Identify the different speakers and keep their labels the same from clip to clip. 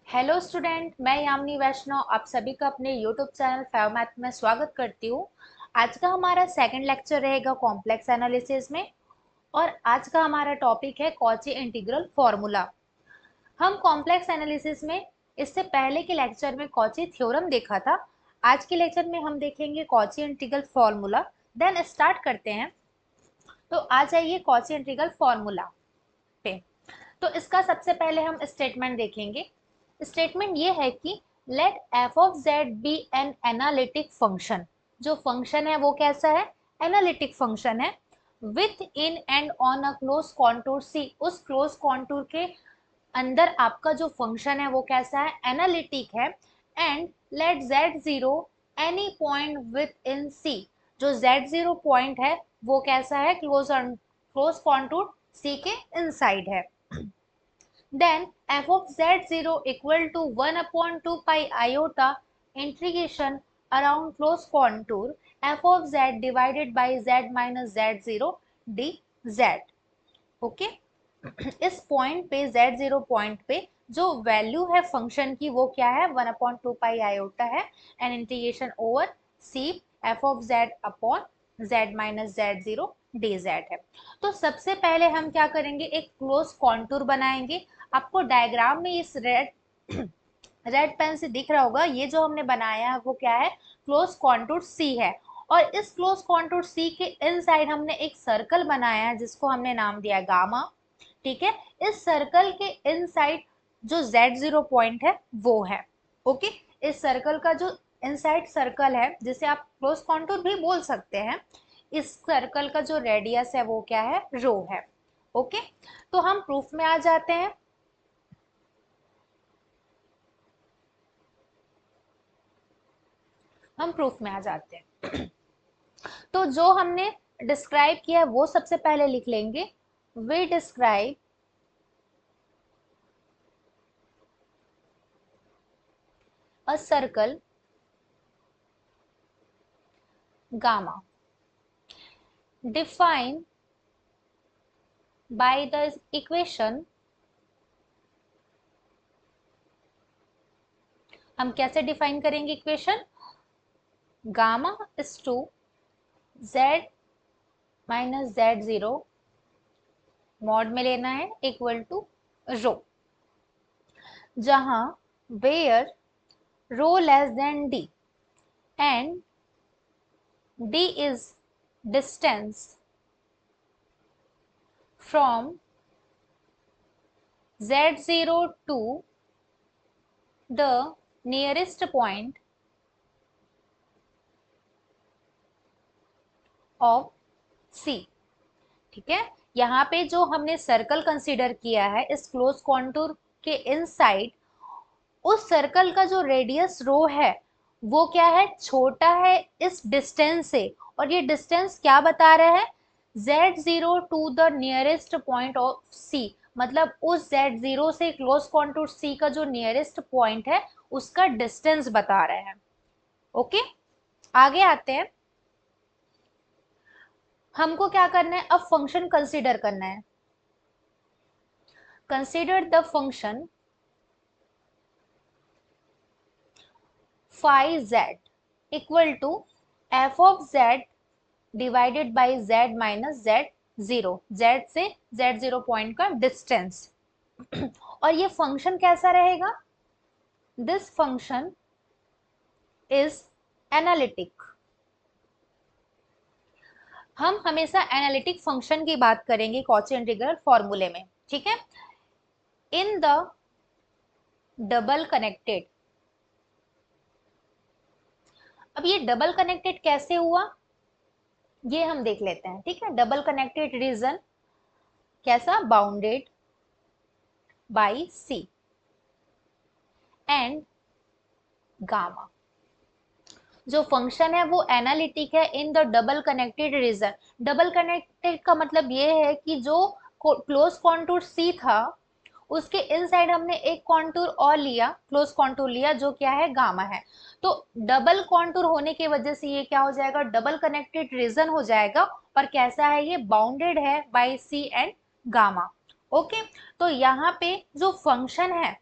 Speaker 1: Hello student, मैं यामिनी वैष्णव आप सभी का अपने यूट्यूब चैनल फाइव मैथ में स्वागत करती हूँ। आज का हमारा सेकंड लेक्चर रहेगा कॉम्प्लेक्स एनालिसिस में और आज का हमारा टॉपिक है कॉची इंटीग्रल फॉर्मूला। हम कॉम्प्लेक्स एनालिसिस में इससे पहले के लेक्चर में कॉची थ्योरम देखा था। आज के लेक्चर में हम देखेंगे Cauchy integral formula. Then start करते हैं। तो आ जाइए कॉची इंटीग्रल फॉर्मूला पे। तो इसका सबसे पहले हम स्टेटमेंट देखेंगे। स्टेटमेंट ये है कि let F of Z be an analytic function. जो फंक्शन है वो कैसा है? एनालिटिक फंक्शन है। Within and on a close contour C, उस क्लोज कॉन्टूर के अंदर आपका जो फंक्शन है वो कैसा है? एनालिटिक है। And let Z zero any point within C, जो जेड जीरो पॉइंट है वो कैसा है? क्लोज कॉन्टूर सी के इनसाइड है। Then f of z0 equal to 1 upon 2 pi iota integration around closed contour f of z divided by z minus z0 dz। Okay, इस point पे z0 point पे जो वैल्यू है फंक्शन की वो क्या है? 1 अपॉन 2 पाई आयोटा है and integration over C f of z upon z minus z0 dz है। तो सबसे पहले हम क्या करेंगे? एक क्लोज कॉन्टूर बनाएंगे। आपको डायग्राम में इस रेड पेन से दिख रहा होगा, ये जो हमने बनाया है वो क्या है? क्लोज कॉन्टूर सी है। और इस क्लोज कॉन्टूर सी के इनसाइड हमने एक सर्कल बनाया है जिसको हमने नाम दिया गामा। ठीक है, इस सर्कल के इनसाइड जो z0 पॉइंट है वो है। ओके, इस सर्कल का जो इनसाइड सर्कल है जिसे आप क्लोज कॉन्टूर भी बोल सकते हैं, इस सर्कल का जो रेडियस है वो क्या है? रो है। ओके, तो हम प्रूफ में आ जाते हैं। हम प्रूफ में आ जाते हैं। तो जो हमने डिस्क्राइब किया है वो सबसे पहले लिख लेंगे। We describe a circle gamma define by the equation. हम कैसे डिफाइन करेंगे equation? Gamma is to z minus Z zero, mod में लेना है, इक्वल टू रो, जहां where rho less than d and d is distance from z0 to the nearest point of C। ठीक है, यहाँ पे जो हमने सर्कल कंसीडर किया है इस क्लोज कॉन्टूर के इनसाइड, उस सर्कल का जो रेडियस रो है वो क्या है? छोटा है इस डिस्टेंस से। और ये डिस्टेंस क्या बता रहा है? z0 to the nearest point of C, मतलब उस z0 से क्लोज कॉन्टूर C का जो नियरेस्ट पॉइंट है उसका डिस्टेंस बता रहे हैं। ओके, आगे आते हैं। हमको क्या करना है? अब फंक्शन कंसीडर करना है। Consider the function phi z equal to f of z divided by z minus z0, z से z0 पॉइंट का डिस्टेंस। और ये फंक्शन कैसा रहेगा? This function is analytic. हम हमेशा एनालिटिक फंक्शन की बात करेंगे कॉची इंटीग्रल फॉर्मूले में। ठीक है, इन द डबल कनेक्टेड। अब ये डबल कनेक्टेड कैसे हुआ ये हम देख लेते हैं। ठीक है, डबल कनेक्टेड रीजन कैसा? Bounded by C and gamma. जो फंक्शन है वो एनालिटिक है in the double connected region. Double connected का मतलब ये है कि जो क्लोज कॉन्टूर सी था उसके इनसाइड हमने एक कॉन्टूर और लिया, क्लोज कॉन्टूर लिया जो क्या है? गामा है। तो डबल कॉन्टूर होने की वजह से ये क्या हो जाएगा? डबल कनेक्टेड रीजन हो जाएगा। और कैसा है? ये बाउंडेड है by C and gamma. Okay, तो यहाँ पे जो फंक्शन है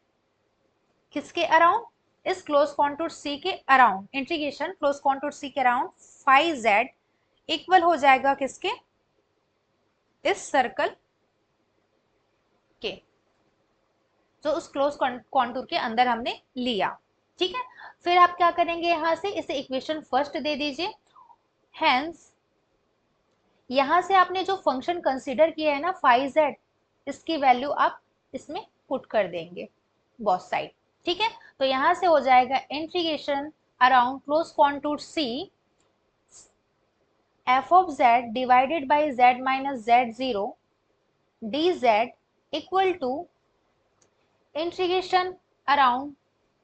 Speaker 1: किसके अराउंड, इस क्लोज कॉन्टूर सी के अराउंड, इंटीग्रेशन क्लोज कॉन्टूर सी के अराउंड फाइव जेड इक्वल हो जाएगा किसके, इस सर्कल के, जो उस क्लोज कॉन्टूर के अंदर हमने लिया। ठीक है, फिर आप क्या करेंगे, यहां से इसे इक्वेशन फर्स्ट दे दीजिए। हेंस यहां से आपने जो फंक्शन कंसीडर किया है ना फाइव जेड, इसकी वैल्यू आप इसमें पुट कर देंगे बोथ साइड। ठीक है, तो यहां से हो जाएगा integration around close contour C f of z divided by Z minus Z zero D z equal to integration around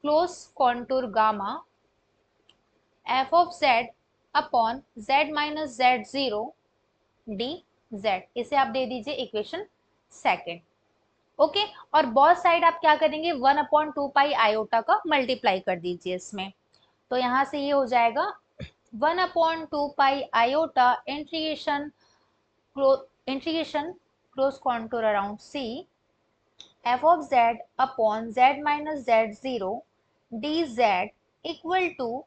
Speaker 1: close contour gamma F of z upon z minus Z zero D z. इसे आप दे दीजिए equation second. Okay, और both side आप क्या करेंगे, one upon two pi iota का multiply कर दीजिए इसमें। तो यहां से ये हो जाएगा one upon two pi iota integration close contour around C f of z upon z minus Z zero D z equal to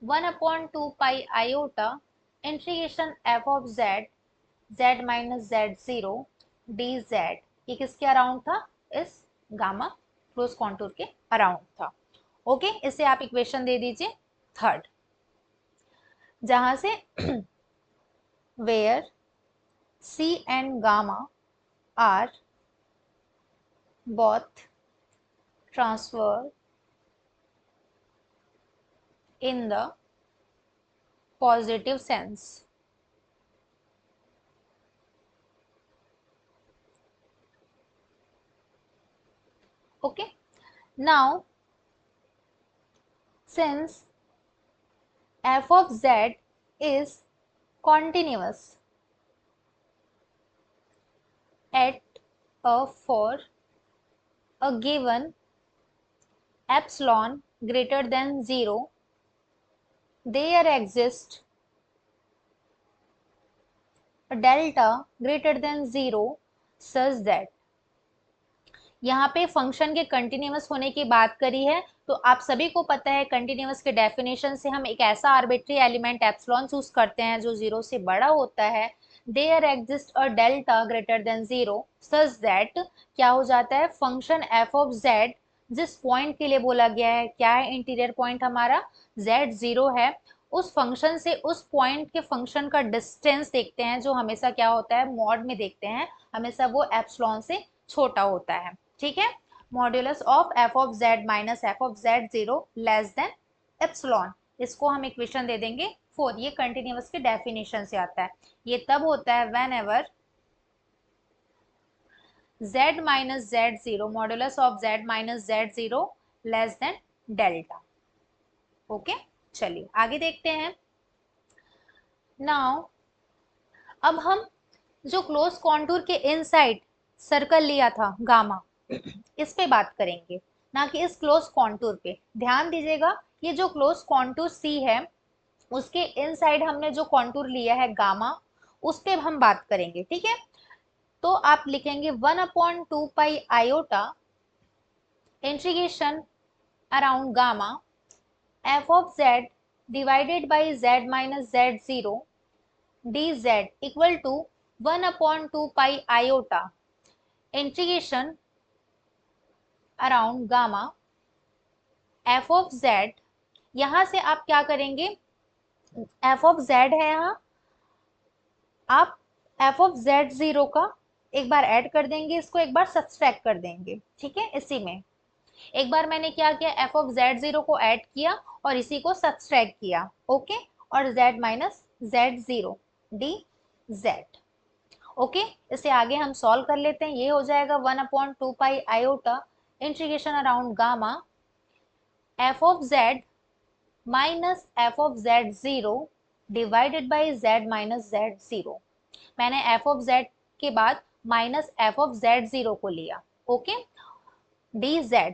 Speaker 1: one upon two pi iota integration f of z z minus Z zero D z. ये किसके around था, इस gamma close contour के around था। Okay, इसे आप equation दे दीजिए थर्ड, जहां से where C and gamma are both transfer in the positive sense. Okay, now since f of z is continuous at for a given epsilon greater than 0, there exists a delta greater than 0 such that, यहाँ पे function के continuous होने की बात करी है, तो आप सभी को पता है कंटिन्यूअस के डेफिनेशन से हम एक ऐसा आर्बिट्री एलिमेंट एप्सिलॉन चूज करते हैं जो जीरो से बड़ा होता है। There exist a delta greater than zero such that क्या हो जाता है, फंक्शन एफ ऑफ जेड जिस पॉइंट के लिए बोला गया है, क्या है इंटीरियर पॉइंट हमारा जेड जीरो है, उस फंक्शन से उस पॉइंट के फंक्शन का डिस्टेंस देखते हैं जो हमेशा क्या होता है, मॉड में देखते हैं, हमेशा वो एप्सिलॉन से छोटा होता है। ठीक है, modulus of F of z minus f of Z zero less then epsilon, इसको हम इक्वेशन दे देंगे फोर। ये कंटिन्यूअस के डेफिनेशन से आता है। ये तब होता है when ever Z minus Z zero, modulus of z minus Z zero less than delta. Okay, चलिए आगे देखते हैं। नाउ अब हम जो क्लोज कॉन्टूर के इनसाइड सर्कल लिया था गामा, इस पे बात करेंगे, ना कि इस क्लोज कॉन्टूर पे। ध्यान दीजिएगा, ये जो क्लोज कॉन्टूर सी है उसके इनसाइड हमने जो कॉन्टूर लिया है गामा, उस पे हम बात करेंगे। ठीक है, तो आप लिखेंगे one upon two pi iota integration around gamma F of z divided by Z minus Z zero D z equal to one upon two pi iota integration around gamma F of z. यहां से आप क्या करेंगे, F of Z है यहाँ, आप F of Z zero का एक बार ऐड कर देंगे, इसको एक बार सब्सट्रैक्ट कर देंगे। ठीक है, इसी में एक बार मैंने क्या किया, एफ ऑफ जेड जीरो को ऐड किया और इसी को सब्सट्रैक्ट किया। ओके, और Z minus Z zero D Z. Okay, इसे आगे हम सॉल्व कर लेते हैं। ये हो जाएगा one upon two pi iota integration around gamma F of z minus f of Z zero divided by Z minus Z zero. मैंने एफ ऑफ जेड के बाद minus f of Z zero को लिया। ओके, डी जेड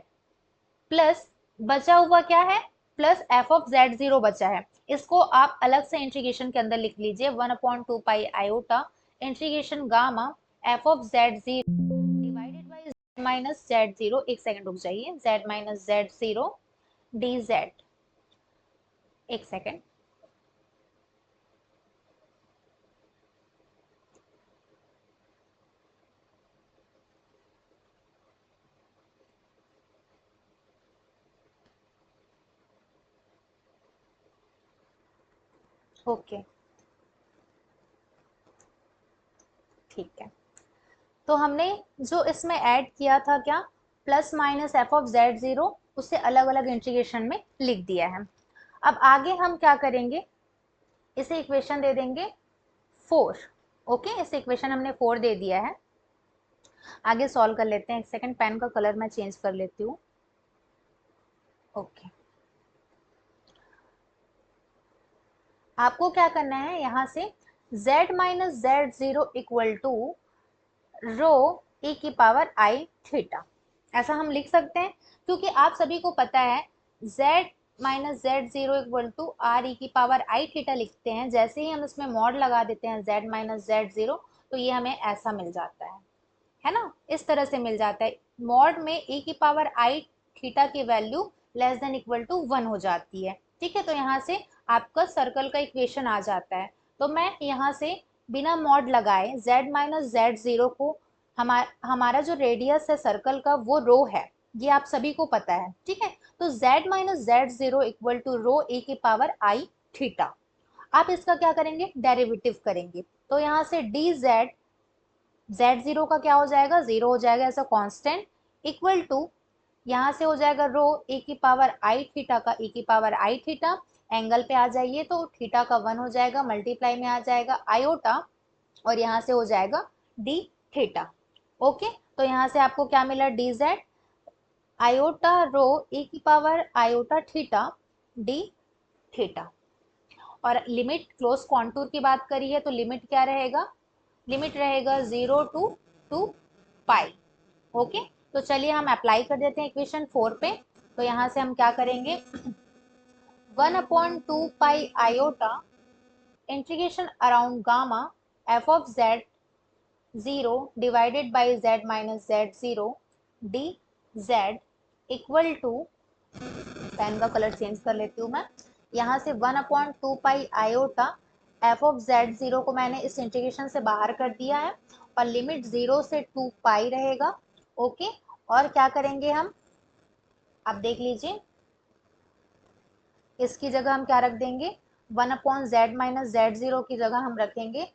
Speaker 1: प्लस बचा हुआ क्या है, plus F of Z zero बचा है, इसको आप अलग से इंटीग्रेशन के अंदर लिख लीजिए one upon two pi iota integration gamma F of Z zero divided by Z minus Z zero, एक सेकंड रुक जाइए, Z minus Z zero D Z, एक सेकंड। ओके, ठीक है। तो हमने जो इसमें ऐड किया था क्या, plus minus f of Z zero, उसे अलग अलग इंटीग्रेशन में लिख दिया है। अब आगे हम क्या करेंगे, इसे इक्वेशन दे देंगे 4। ओके, इसे इक्वेशन हमने 4 दे दिया है। आगे सॉल्व कर लेते हैं, एक सेकंड, पेन का कलर मैं चेंज कर लेती हूँ। ओके, आपको क्या करना है, यहाँ से z minus Z zero equal to rho e की पावर आई थीटा, ऐसा हम लिख सकते हैं, क्योंकि आप सभी को पता है z minus Z zero equal to r e की पावर आई थीटा लिखते हैं, जैसे ही हम इसमें मॉड लगा देते हैं z माइनस जेड जीरो, तो ये हमें ऐसा मिल जाता है ना, इस तरह से मिल जाता है। मॉड में e की पावर आई थीटा की value less than equal to 1 हो जाती है, ठीक है। तो यहाँ से आपका सर्कल का इक्वेशन आ जाता है। तो मैं यहाँ से बिना मॉड लगाए z माइनस जेड जीरो को, हमारा जो रेडियस है सर्कल का वो रो है, ये आप सभी को पता है, ठीक है। तो z minus Z zero equal to rho e की पावर आई थीटा। आप इसका क्या करेंगे, डेरिवेटिव करेंगे। तो यहाँ से डी जेड, जेड जीरो का क्या हो जाएगा, जीरो हो जाएगा as a constant, equal to यहाँ से हो जाएगा रो e की पावर आई थीटा का e की पावर आई थीटा, एंगल पे आ जाइए तो थीटा का 1 हो जाएगा, मल्टीप्लाई में आ जाएगा आयोटा, और यहाँ से हो जाएगा डी थीटा। ओके, तो यहाँ से आपको क्या मिला, डी जेड आयोटा रो e की power iota theta D theta. और लिमिट क्लोज कॉन्टूर की बात करी है, तो लिमिट क्या रहेगा, लिमिट रहेगा 0 टू 2 पाई। ओके, तो चलिए हम अप्लाई कर देते हैं इक्वेशन 4 पे। तो यहाँ से हम क्या करेंगे, 1 upon 2 pi iota integration around gamma F of Z zero divided by Z minus Z zero D z equal to, pen का कलर चेंज कर लेती हूँ मैं, यहाँ से 1 upon 2 pi iota f of Z zero को मैंने इस इंटीग्रेशन से बाहर कर दिया है, और लिमिट 0 से 2 पाई रहेगा। ओके, और क्या करेंगे हम, आप देख लीजिए, इसकी जगह हम क्या रख देंगे, 1 upon z minus Z zero की जगह हम रखेंगे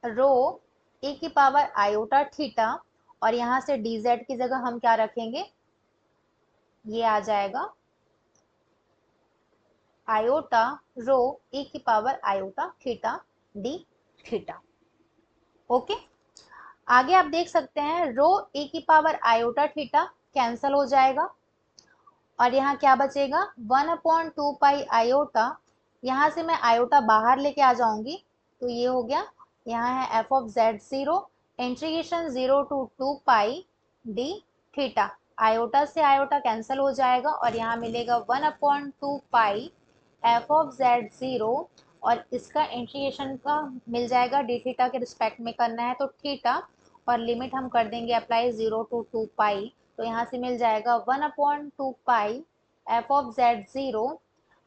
Speaker 1: रो e की पावर आयोटा थीटा, और यहाँ से डी जेड की जगह हम क्या रखेंगे, ये आ जाएगा आयोटा रो e की power iota theta D theta. Okay, आगे आप देख सकते हैं रो e की पावर आयोटा थीटा कैंसल हो जाएगा, और यहाँ क्या बचेगा, 1 अपॉन 2 पाई आयोटा, यहाँ से मैं आयोटा बाहर लेके आ जाऊंगी, तो ये हो गया, यहाँ है f of Z zero integration 0 to 2 pi d theta, iota से आयोटा कैंसिल हो जाएगा, और यहाँ मिलेगा 1 upon 2 pi F of Z zero, और इसका इंटीग्रेशन का मिल जाएगा डी थीटा के रिस्पेक्ट में करना है तो थीटा, और लिमिट हम कर देंगे अप्लाई 0 टू 2 पाई, तो यहाँ से मिल जाएगा 1 upon 2 pi F of Z zero,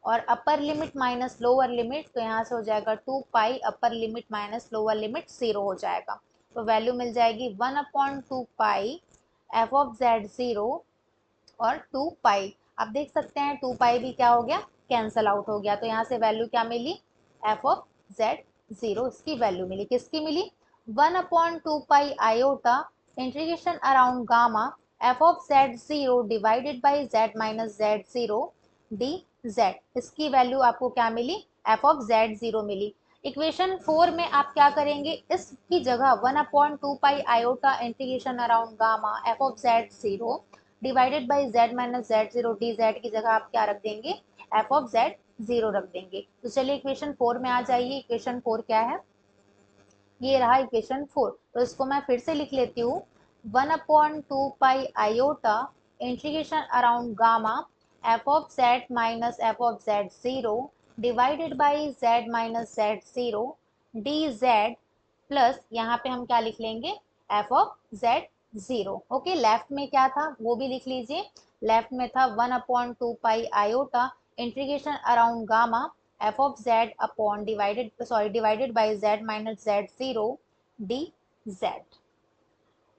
Speaker 1: और upper limit minus lower limit, तो यहाँ से हो जाएगा 2 pi upper limit minus lower limit 0 हो जाएगा, तो वैल्यू मिल जाएगी 1 upon 2 pi F of Z zero और 2 पाई। आप देख सकते हैं 2 पाई भी क्या हो गया, कैंसल आउट हो गया, तो यहाँ से वैल्यू क्या मिली, एफ ऑफ जेड जीरो, इसकी वैल्यू मिली, किसकी मिली, 1 upon 2 pi iota integration around gamma F of Z zero divided by Z minus Z zero D Z, इसकी वैल्यू आपको क्या मिली, एफ ऑफ जेड जीरो मिली। इक्वेशन 4 में आप क्या करेंगे, इसकी जगह 1 upon 2 pi iota integration around gamma F of Z zero divided by Z minus Z zero D Z की जगह आप क्या रख देंगे, एफ ऑफ जेड जीरो रख देंगे। तो चलिए इक्वेशन 4 में आ जाइए, इक्वेशन 4 क्या है, ये रहा इक्वेशन 4, तो इसको मैं फिर से लिख लेती हूँ, 1 upon 2 pi iota integration around gamma F of z minus f of Z zero divided by Z minus Z zero D Z, plus यहाँ पे हम क्या लिख लेंगे, F of Z zero. Okay, left में क्या था वो भी लिख लीजिए। लेफ्ट में था 1/2 pi iota integration around gamma F of z upon divided by Z minus Z zero D Z.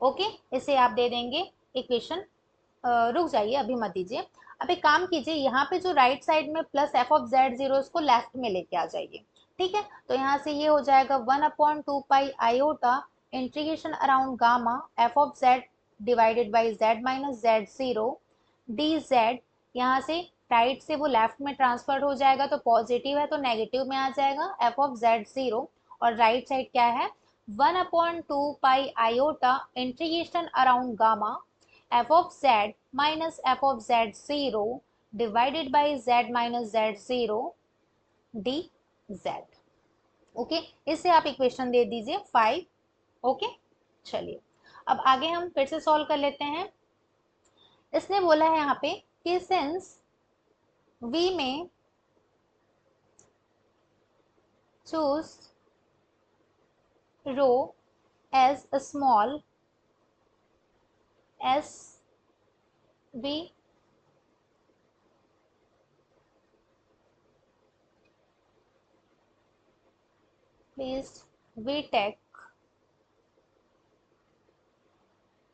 Speaker 1: Okay, इसे आप दे देंगे इक्वेशन। रुक जाइए, अभी मत दीजिए। अब एक काम कीजिए, यहाँ पे जो राइट साइड में plus F of Z zero उसको लेफ्ट में लेके आ जाइए। ठीक है, तो यहाँ से ये हो जाएगा 1/2 pi iota integration around gamma F of z divided by Z minus Z zero D Z. यहाँ से राइट से वो लेफ्ट में ट्रांसफर हो जाएगा, तो पॉजिटिव है तो नेगेटिव में आ जाएगा एफ ऑफ जेड जीरो। और राइट साइड क्या है, 1/2 pi iota integration around gamma F of z minus f of Z zero divided by Z minus Z zero D Z. Okay, इसे आप इक्वेशन दे दीजिए 5। ओके, चलिए अब आगे हम फिर से सॉल्व कर लेते हैं। इसने बोला है यहाँ पे कि since we may choose rho as small as be please we take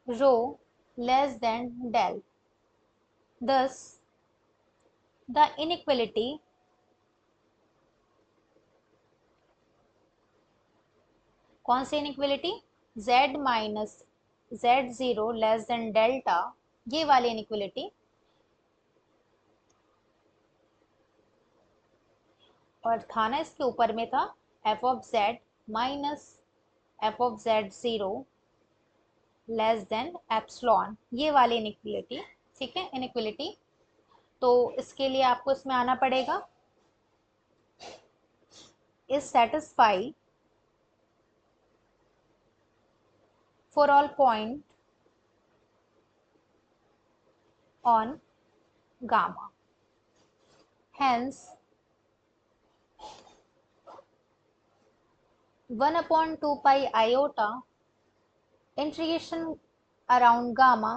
Speaker 1: rho less than del, thus the inequality कौन सी inequality, z minus Z zero less than delta, ये वाली इनइक्वलिटी। और था ना इसके ऊपर में था F of z minus f of Z zero less than epsilon, ये वाली इनइक्वलिटी। ठीक है, इनइक्वलिटी। तो इसके लिए आपको इसमें आना पड़ेगा, is satisfy for all point on gamma, hence 1/2 pi iota integration around gamma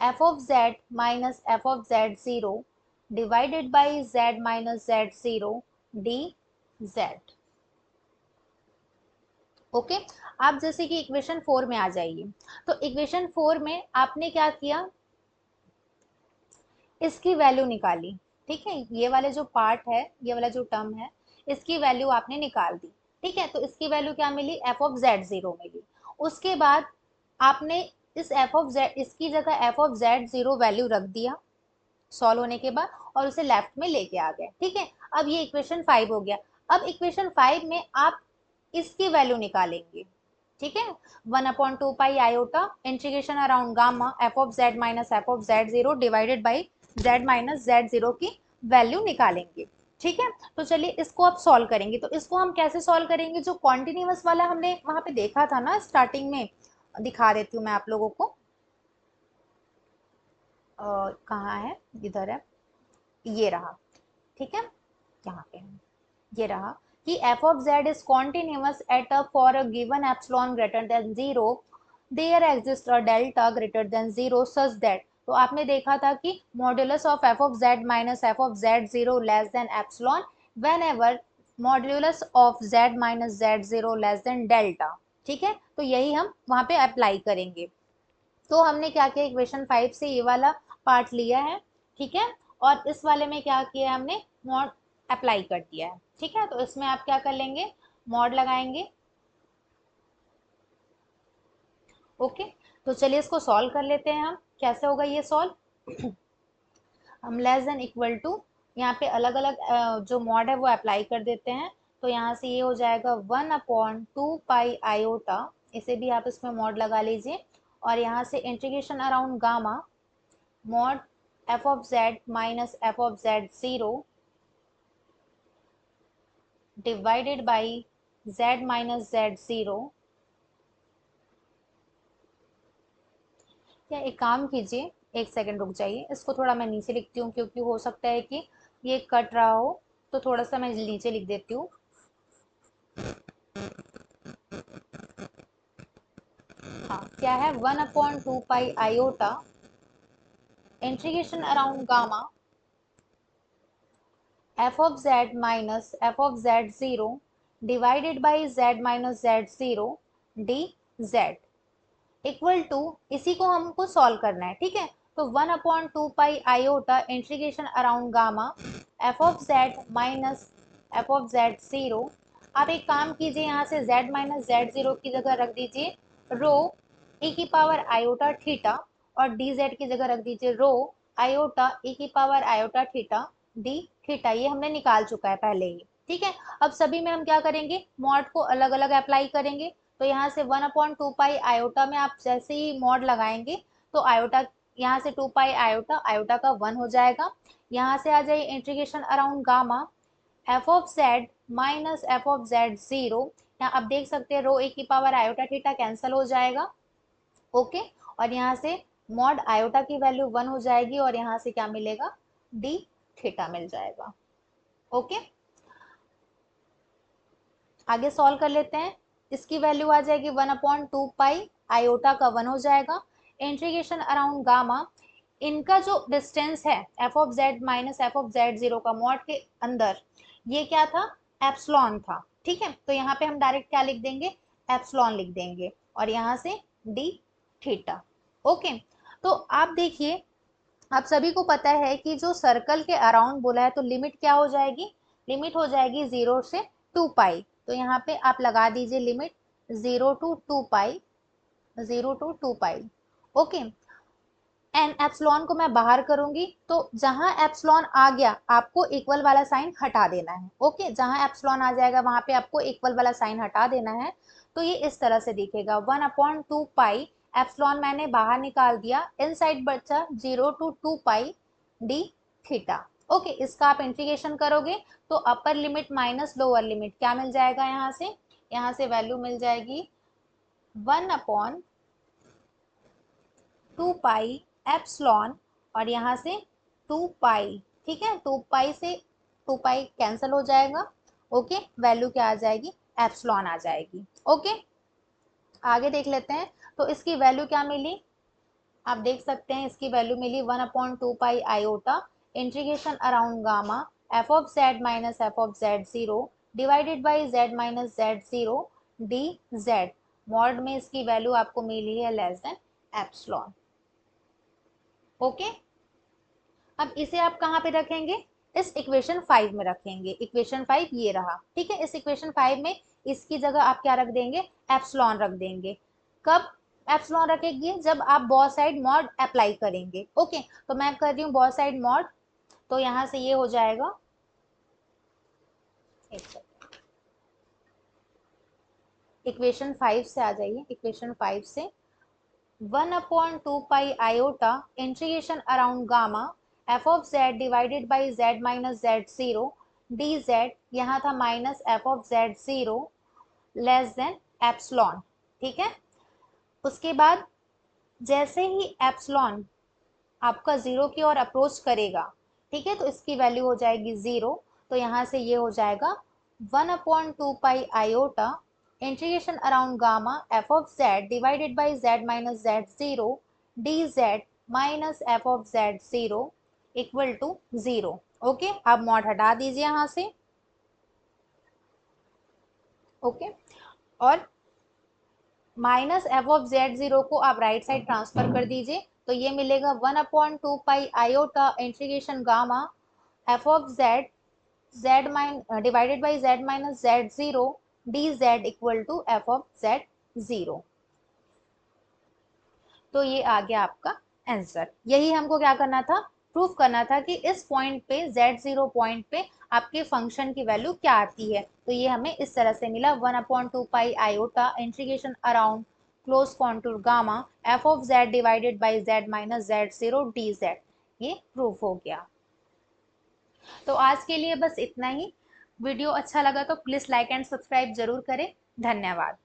Speaker 1: F of z minus f of Z zero divided by Z minus Z zero D Z. Okay, आप जैसे कि इक्वेशन 4 में आ जाइए। तो equation 4 में आपने क्या किया, इसकी वैल्यू निकाली। ठीक है, ये वाले जो पार्ट है, ये वाला जो टर्म है, इसकी वैल्यू आपने निकाल दी। ठीक है, तो इसकी वैल्यू क्या मिली, एफ ऑफ जेड जीरो मिली। उसके बाद आपने इस एफ ऑफ जेड, इसकी जगह F of Z zero value रख दिया सॉल्व होने के बाद, और उसे लेफ्ट में लेके आ गए। ठीक है, अब ये इक्वेशन 5 हो गया। अब इक्वेशन 5 में आप इसकी वैल्यू निकालेंगे। ठीक है, 1/2 pi iota integration around gamma F of z minus f of Z zero divided by Z minus Z zero की वैल्यू निकालेंगे। ठीक है, तो चलिए इसको आप सॉल्व करेंगे। तो इसको हम कैसे सॉल्व करेंगे, जो कॉन्टिन्यूअस वाला हमने वहां पे देखा था ना स्टार्टिंग में, दिखा देती हूँ मैं आप लोगों को। कहाँ है, इधर है, ये रहा। ठीक है, यहाँ पे है, ये रहा कि f of z is continuous at a for a given epsilon greater than 0 there exists a delta greater than 0 such that, तो आपने देखा था कि modulus of f of z minus f of z zero less then epsilon whenever modulus of z minus z zero less than delta. ठीक है, तो यही हम वहां पे अप्लाई करेंगे। तो हमने क्या किया, इक्वेशन 5 से ये वाला पार्ट लिया है। ठीक है, और इस वाले में क्या किया है हमने, मॉड अप्लाई कर दिया है। ठीक है, तो इसमें आप क्या कर लेंगे, मॉड लगाएंगे। ओके, तो चलिए इसको सॉल्व कर लेते हैं हम, कैसे होगा ये सॉल्व। हम लेस देन इक्वल टू, यहाँ पे अलग अलग जो मॉड है वो अप्लाई कर देते हैं। तो यहाँ से ये हो जाएगा 1/2 पाई आयोटा, इसे भी आप इसमें मॉड लगा लीजिए। और यहाँ से integration around gamma mod F of z minus f of Z zero divided by Z minus Z zero. या एक काम कीजिए, एक सेकंड रुक जाइए, इसको थोड़ा मैं नीचे लिखती हूँ क्योंकि हो सकता है कि ये कट रहा हो, तो थोड़ा सा मैं नीचे लिख देती हूँ। हाँ, क्या है 1/2 pi iota integration around gamma f of z minus f of z0 divided by z minus z0 dz equal to, इसी को हमको सॉल्व करना है, ठीक है। तो 1/2 pi iota integration around gamma f of z minus f of z0। आप एक काम कीजिए, यहाँ से z माइनस z0 की जगह रख दीजिए रो e की पावर आयोटा थीटा और dz की जगह रख दीजिए रो आयोटा e की power iota theta D theta. ये हमने निकाल चुका है पहले ही, ठीक है। अब सभी में हम क्या करेंगे, मॉड को अलग अलग अप्लाई करेंगे। तो यहाँ से 1/2 पाई आयोटा में आप जैसे ही मॉड लगाएंगे तो आयोटा, यहाँ से 2 पाई आयोटा, आयोटा का 1 हो जाएगा। यहाँ से आ जाए integration around gamma F of z minus f of Z zero. यहाँ आप देख सकते हैं रो ए की पावर आयोटा थीटा कैंसिल हो जाएगा, ओके। और यहाँ से मॉड आयोटा की वैल्यू 1 हो जाएगी और यहाँ से क्या मिलेगा, डी थीटा मिल जाएगा, ओके। आगे सॉल्व कर लेते हैं। इसकी वैल्यू आ जाएगी 1/2 पाई आयोटा का 1 हो जाएगा इंटीग्रेशन अराउंड गामा। इनका जो डिस्टेंस है f of z minus f of Z zero का मॉड के अंदर, ये क्या था, एप्सिलॉन था, ठीक है। तो यहाँ पे हम डायरेक्ट क्या लिख देंगे, एप्सिलॉन लिख देंगे और यहाँ से डी थीटा, ओके। तो आप देखिए, आप सभी को पता है कि जो सर्कल के अराउंड बोला है तो लिमिट क्या हो जाएगी, लिमिट हो जाएगी 0 से 2 पाई। तो यहाँ पे आप लगा दीजिए limit 0 to 2 pi, 0 to 2 pi, okay. An epsilon को मैं बाहर करूंगी तो जहां एप्सिलॉन आ गया आपको इक्वल वाला साइन हटा देना है, ओके। जहां एप्सिलॉन आ जाएगा वहां पे आपको इक्वल वाला साइन हटा देना है। तो ये इस तरह से दिखेगा 1/2 पाई, एप्सिलॉन मैंने बाहर निकाल दिया, इन साइड बचा 0 to 2 pi d theta, okay. इसका आप इंटीग्रेशन करोगे तो upper limit minus lower limit क्या मिल जाएगा, यहाँ से वैल्यू मिल जाएगी 1/2 पाई एप्सिलॉन और यहाँ से 2 पाई, ठीक है। 2 पाई से 2 पाई कैंसिल हो जाएगा, ओके। वैल्यू क्या आ जाएगी, एप्सिलॉन आ जाएगी, ओके। आगे देख लेते हैं। तो इसकी वैल्यू क्या मिली, आप देख सकते हैं इसकी वैल्यू मिली 1/2 pi iota integration around gamma F of z minus f of Z zero divided by Z minus Z zero D z. Mod में इसकी वैल्यू आपको मिली है लेस देन एप्सिलॉन, ओके। अब इसे आप कहाँ पे रखेंगे, इस इक्वेशन 5 में रखेंगे। इक्वेशन 5 ये रहा, ठीक है। इस इक्वेशन 5 में इसकी जगह आप क्या रख देंगे, एप्सिलॉन रख देंगे। कब एप्सिलॉन रखेंगे, जब आप बोथ साइड मॉड अप्लाई करेंगे, ओके। तो मैं कर रही हूँ बोथ साइड मॉड, तो यहाँ से ये हो जाएगा, इक्वेशन 5 से आ जाइए, इक्वेशन 5 से 1/2 pi iota integration around gamma F of z divided by Z minus Z zero D Z, यहाँ था minus f of Z zero less then epsilon, ठीक है। उसके बाद जैसे ही एप्सिलॉन आपका जीरो की ओर अप्रोच करेगा, ठीक है, तो इसकी वैल्यू हो जाएगी 0। तो यहाँ से ये हो जाएगा 1/2 pi iota integration around gamma F of z divided by Z minus Z zero D z minus f of Z zero equal to 0, okay. आप मॉड हटा दीजिए यहाँ से, ओके। और minus f of Z zero को आप right side transfer कर दीजिए, तो ये मिलेगा 1/2 pi iota integration gamma F of z z mine divided by Z minus Z zero D z equal to f of Z zero. तो ये आ गया आपका आंसर। यही हमको क्या करना था, प्रूफ करना था कि इस पॉइंट पे z0 पॉइंट पे आपके फंक्शन की वैल्यू क्या आती है। तो ये हमें इस तरह से मिला 1/2 pi iota integration around close contour gamma F of z divided by Z minus Z zero D z, ये प्रूफ हो गया। तो आज के लिए बस इतना ही। वीडियो अच्छा लगा तो प्लीज लाइक एंड सब्सक्राइब जरूर करें। धन्यवाद।